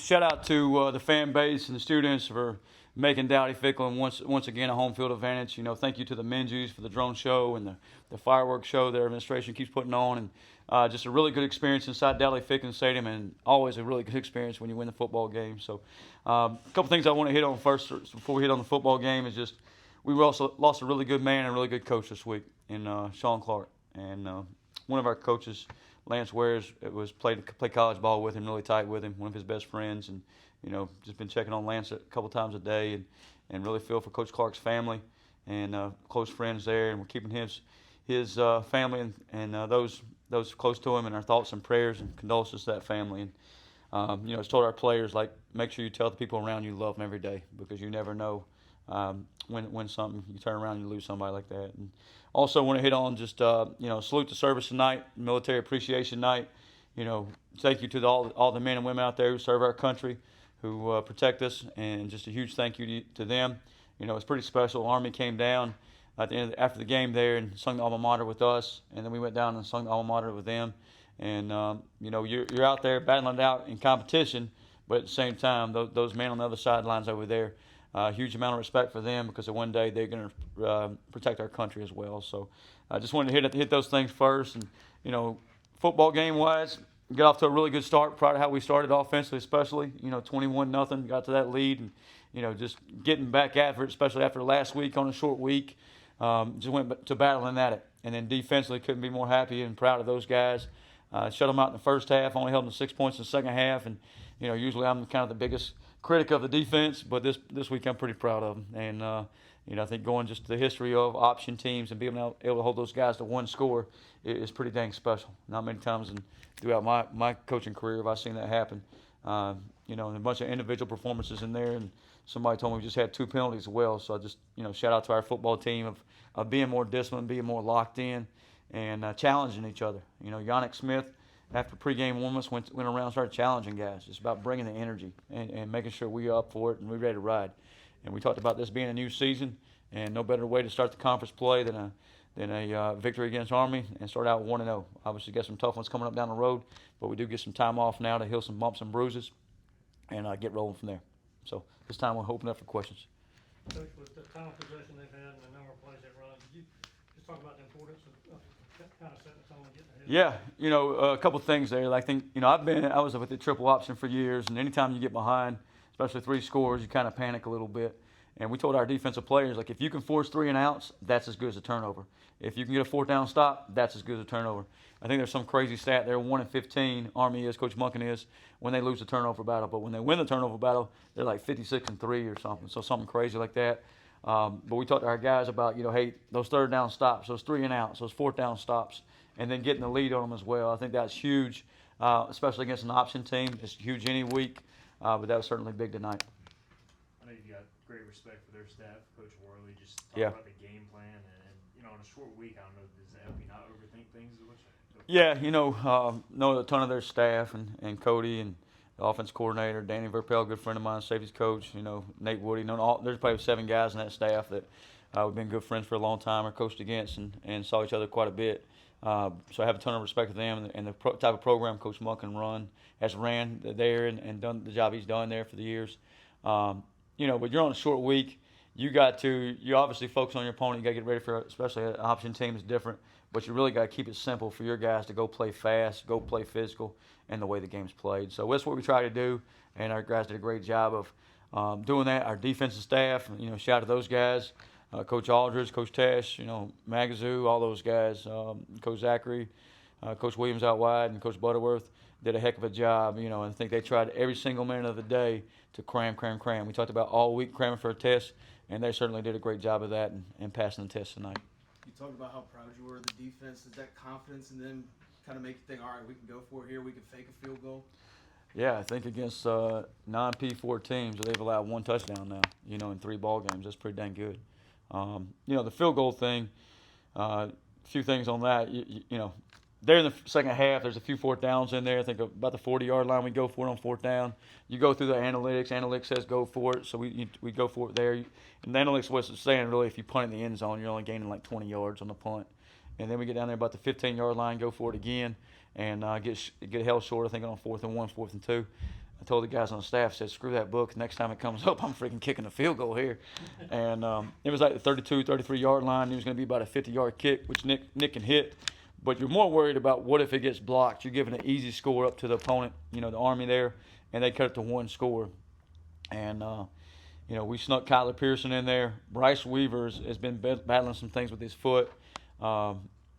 Shout out to the fan base and the students for making Dowdy-Ficklin once again a home field advantage. Thank you to the Menzies for the drone show and the fireworks show their administration keeps putting on, and just a really good experience inside Dowdy-Ficklin Stadium, and always a really good experience when you win the football game. So, a couple things I want to hit on first before we hit on the football game is just we also lost a really good man and a really good coach this week in Sean Clark, and one of our coaches. Lance Wares played college ball with him, really tight with him, one of his best friends, and just been checking on Lance a couple times a day, and really feel for Coach Clark's family and close friends there, and we're keeping his family and those close to him in our thoughts and prayers and condolences to that family. And it's told our players, like, make sure you tell the people around you love them every day, because you never know when something you turn around and you lose somebody like that. And also want to hit on just salute the service tonight, Military Appreciation Night. Thank you to all the men and women out there who serve our country, who protect us, and just a huge thank you to them. It's pretty special. Army came down at the end after the game there and sung the alma mater with us, and then we went down and sung the alma mater with them. And you're out there battling it out in competition, but at the same time, those men on the other sidelines over there. Huge amount of respect for them, because one day they're going to protect our country as well. So I just wanted to hit those things first. And, football game-wise, got off to a really good start, proud of how we started offensively especially. 21-0, got to that lead. And, just getting back after it, especially after last week on a short week. Just went to battling at it. And then defensively, couldn't be more happy and proud of those guys. Shut them out in the first half, only held them to 6 points in the second half. And, usually I'm kind of the biggest critic of the defense, but this week I'm pretty proud of them. And I think going just to the history of option teams and being able to hold those guys to one score is pretty dang special. Not many times throughout my coaching career have I seen that happen. And a bunch of individual performances in there, and somebody told me we just had 2 penalties as well. So I just shout out to our football team of being more disciplined, being more locked in, and challenging each other. Yannick Smith, after pregame warm-ups, went around and started challenging guys. It's about bringing the energy and making sure we're up for it and we're ready to ride. And we talked about this being a new season, and no better way to start the conference play than a victory against Army and start out 1-0. Obviously, got some tough ones coming up down the road, but we do get some time off now to heal some bumps and bruises and get rolling from there. So this time we'll open up for questions. Coach, with the time of possession they've had and the number of plays they've run, did you just talk about the importance of kind of setting the tone and getting ahead? Yeah, a couple things there. I think, I was with the triple option for years, and anytime you get behind, especially 3 scores, you kind of panic a little bit. And we told our defensive players, like, if you can force 3 and outs, that's as good as a turnover. If you can get a 4th down stop, that's as good as a turnover. I think there's some crazy stat there, 1-15, Army is, Coach Munkin is, when they lose the turnover battle. But when they win the turnover battle, they're like 56-3 or something. So something crazy like that. But we talked to our guys about, hey, those 3rd down stops, those 3 and outs, those 4th down stops, and then getting the lead on them as well. I think that's huge, especially against an option team. It's huge any week, but that was certainly big tonight. I know you've got great respect for their staff, Coach Worley. Just talk Yeah. about the game plan, and on a short week, I don't know, does that help you not overthink things as much? Yeah, know a ton of their staff and Cody and the offense coordinator, Danny Verpel, good friend of mine, safeties coach. Nate Woody. There's probably 7 guys in that staff that we've been good friends for a long time or coached against and saw each other quite a bit. So I have a ton of respect for them and the type of program Coach Munkin has ran there and done the job he's done there for the years. But you're on a short week. You obviously focus on your opponent. You got to get ready for, especially an option team is different. But you really got to keep it simple for your guys to go play fast, go play physical, and the way the game's played. So that's what we try to do, and our guys did a great job of doing that. Our defensive staff, shout out to those guys, Coach Aldridge, Coach Tesh, Magazoo, all those guys, Coach Zachary, Coach Williams out wide, and Coach Butterworth did a heck of a job. And I think they tried every single minute of the day to cram. We talked about all week cramming for a test, and they certainly did a great job of that and passing the test tonight. You talked about how proud you were of the defense. Is that confidence in them kind of make you think, all right, we can go for it here, we can fake a field goal? Yeah, I think against non-P4 teams, they've allowed 1 touchdown now, in 3 ball games. That's pretty dang good. The field goal thing, a few things on that. There in the second half, there's a few 4th downs in there. I think about the 40-yard line we go for it on 4th down. You go through the analytics. Analytics says go for it, so we go for it there. And the analytics was saying, really, if you punt in the end zone, you're only gaining like 20 yards on the punt. And then we get down there about the 15-yard line, go for it again, and get held short, I think, on 4th and 1, 4th and 2. I told the guys on the staff, I said, screw that book. Next time it comes up, I'm freaking kicking a field goal here. And it was like the 32, 33-yard line. It was going to be about a 50-yard kick, which Nick can hit. But you're more worried about what if it gets blocked. You're giving an easy score up to the opponent, the Army there, and they cut it to one score. And, we snuck Kyler Pearson in there. Bryce Weaver has been battling some things with his foot.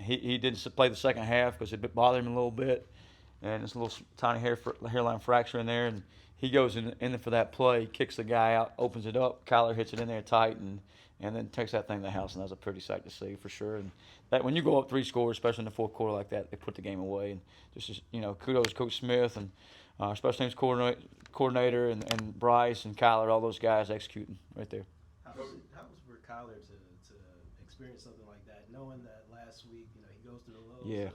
He didn't play the second half because it bothered him a little bit. And it's a little tiny hairline fracture in there. And he goes in for that play, kicks the guy out, opens it up. Kyler hits it in there tight and then takes that thing to the house. And that's a pretty sight to see for sure. And that when you go up 3 scores, especially in the fourth quarter like that, they put the game away. And just kudos to Coach Smith and special teams coordinator and Bryce and Kyler, all those guys executing right there. How was for Kyler to experience something like that, knowing that last week, he goes through the lows Yeah. of,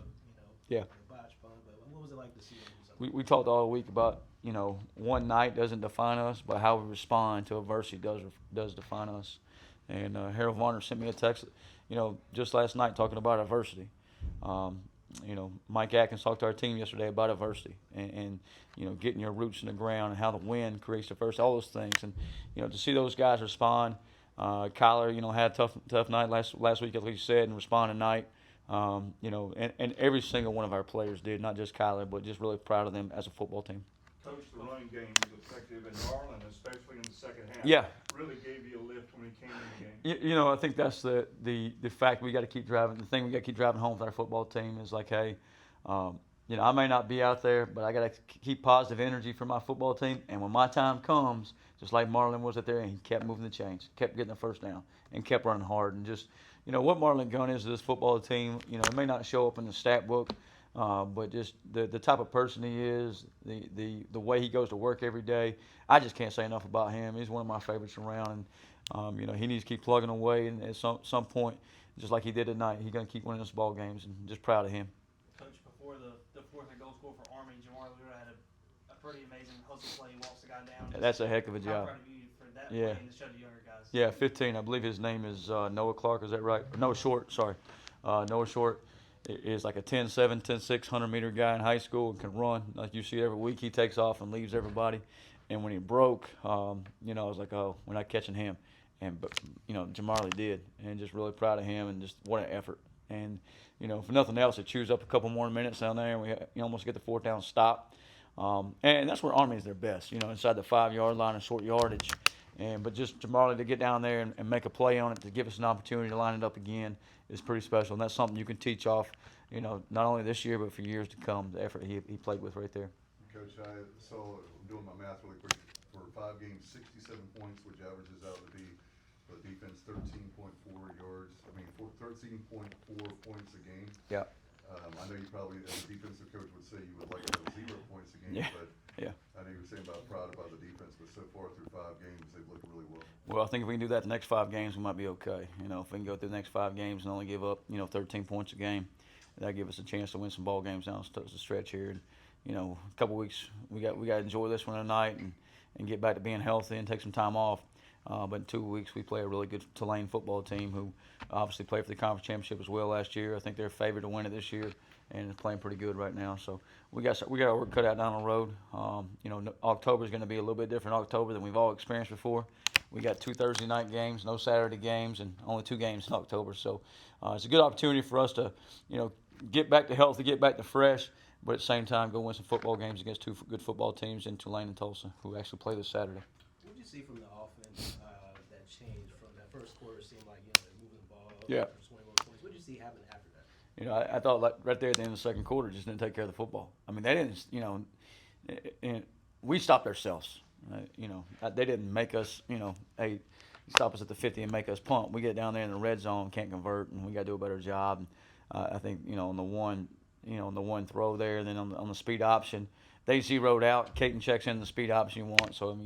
Yeah. the botch punt, but what was it like to see him do something? We talked all week about, one night doesn't define us, but how we respond to adversity does define us. And Harrell Varner sent me a text, just last night talking about adversity. Mike Atkins talked to our team yesterday about adversity and getting your roots in the ground and how the wind creates adversity, all those things. And, to see those guys respond. Kyler, had a tough night last week, as you said, and respond tonight. And every single one of our players did, not just Kyler, but just really proud of them as a football team. Coach, the running game was effective in Marlin, especially in the second half. Yeah. Really gave you a lift when he came in the game. I think that's the fact we got to keep driving. The thing we got to keep driving home with our football team is like, hey, I may not be out there, but I got to keep positive energy for my football team. And when my time comes, just like Marlon was out there, and he kept moving the chains, kept getting the first down, and kept running hard. And just, what Marlon Gunn is to this football team, it may not show up in the stat book, but just the type of person he is, the way he goes to work every day, I just can't say enough about him. He's one of my favorites around, and he needs to keep plugging away. And at some point, just like he did tonight, he's going to keep winning us ball games, and just proud of him. Coach, before the fourth goal score for Army, Jamar Lewis had a pretty amazing hustle play. He walks the guy down. That's a heck of a How job. proud of you for that Yeah. play and to show the younger guys. Yeah, 15. I believe his name is Noah Clark. Is that right? Noah Short. Sorry, Noah Short is like a 10'7", 10'6", 100-meter guy in high school and can run. Like you see every week, he takes off and leaves everybody. And when he broke, I was like, oh, we're not catching him. But Jamarly did, and just really proud of him and just what an effort. And for nothing else, it chews up a couple more minutes down there, and we almost get the fourth down stop. And that's where Army is their best, inside the 5-yard line and short yardage. But just Jamarly to get down there and make a play on it to give us an opportunity to line it up again is pretty special. And that's something you can teach off, not only this year but for years to come. The effort he played with right there. Coach, I saw, doing my math really quick, for 5 games, 67 points, which averages out to be for the defense 13.4 yards. 13.4 points a game. Yeah. I know you probably, as a defensive coach, would say you would like to have 0 points a game, Yeah. but Yeah. I know you were saying proud about the defense, but so far through 5 games, they've looked really well. Well, I think if we can do that the next 5 games, we might be okay. If we can go through the next 5 games and only give up, 13 points a game, that'll give us a chance to win some ball games down the stretch here. And, a couple weeks, we got to enjoy this one tonight and get back to being healthy and take some time off. But in 2 weeks, we play a really good Tulane football team who obviously played for the conference championship as well last year. I think they're favored to win it this year and is playing pretty good right now. So we got our work cut out down the road. October is going to be a little bit different October than we've all experienced before. We got 2 Thursday night games, no Saturday games, and only 2 games in October. So it's a good opportunity for us to, get back to healthy, get back to fresh, but at the same time go win some football games against 2 good football teams in Tulane and Tulsa who actually play this Saturday. What did you see from the offense that changed from that first quarter? Seemed like they're moving the ball. Yeah. For 21 points. What did you see happen after that? I thought like right there at the end of the second quarter, just didn't take care of the football. I mean, they didn't, and we stopped ourselves. They didn't make us, hey, stop us at the 50 and make us punt. We get down there in the red zone, can't convert, and we got to do a better job. And, I think, on the one throw there, and then on the speed option, they zeroed out. Caton checks in the speed option you want. So,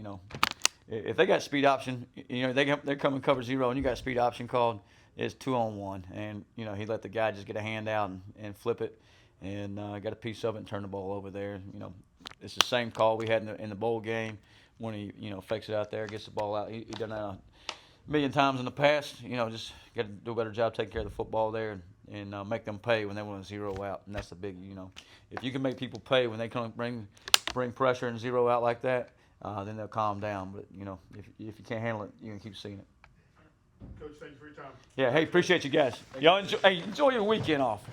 if they got speed option, they come and cover 0, and you got speed option called, it's 2-on-1. And, he let the guy just get a hand out and flip it, and got a piece of it and turn the ball over there. It's the same call we had in the bowl game when he, fakes it out there, gets the ball out. He done that a million times in the past. Just got to do a better job taking care of the football there and make them pay when they want to 0 out. And that's the big, if you can make people pay when they come bring bring pressure and zero out like that, then they'll calm down. But if you can't handle it, you can keep seeing it. Coach, thank you for your time. Yeah. Hey, appreciate you guys. Y'all enjoy your weekend off.